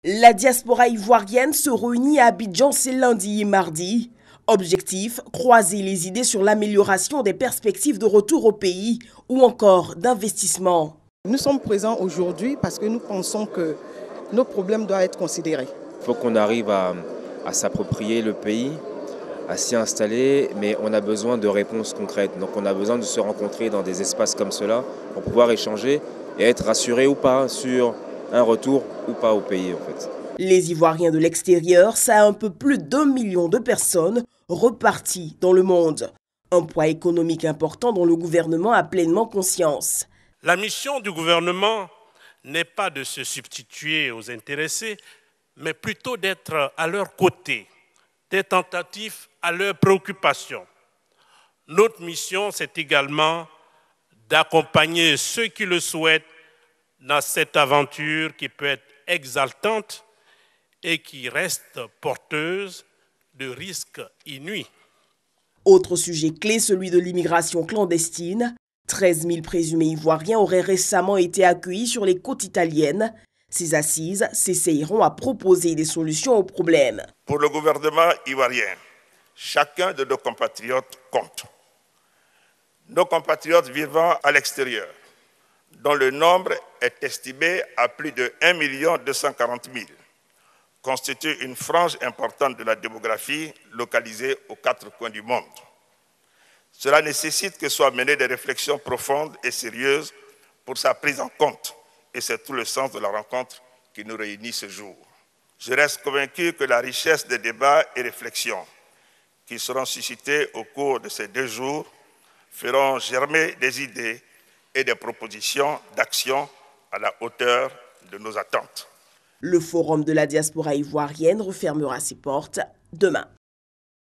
La diaspora ivoirienne se réunit à Abidjan ce lundi et mardi. Objectif, croiser les idées sur l'amélioration des perspectives de retour au pays ou encore d'investissement. Nous sommes présents aujourd'hui parce que nous pensons que nos problèmes doivent être considérés. Il faut qu'on arrive à s'approprier le pays, à s'y installer, mais on a besoin de réponses concrètes. Donc on a besoin de se rencontrer dans des espaces comme cela pour pouvoir échanger et être rassuré ou pas sur un retour ou pas au pays en fait. Les Ivoiriens de l'extérieur, ça a un peu plus d'1 million de personnes reparties dans le monde. Un poids économique important dont le gouvernement a pleinement conscience. La mission du gouvernement n'est pas de se substituer aux intéressés, mais plutôt d'être à leur côté, d'être attentif à leurs préoccupations. Notre mission, c'est également d'accompagner ceux qui le souhaitent dans cette aventure qui peut être exaltante et qui reste porteuse de risques inouïs. Autre sujet clé, celui de l'immigration clandestine. 13 000 présumés ivoiriens auraient récemment été accueillis sur les côtes italiennes. Ces assises s'essayeront à proposer des solutions aux problèmes. Pour le gouvernement ivoirien, chacun de nos compatriotes compte. Nos compatriotes vivant à l'extérieur, dont le nombre est estimé à plus de 1 240 000, constituent une frange importante de la démographie localisée aux 4 coins du monde. Cela nécessite que soient menées des réflexions profondes et sérieuses pour sa prise en compte, et c'est tout le sens de la rencontre qui nous réunit ce jour. Je reste convaincu que la richesse des débats et réflexions qui seront suscités au cours de ces 2 jours feront germer des idées et des propositions d'action à la hauteur de nos attentes. Le forum de la diaspora ivoirienne refermera ses portes demain.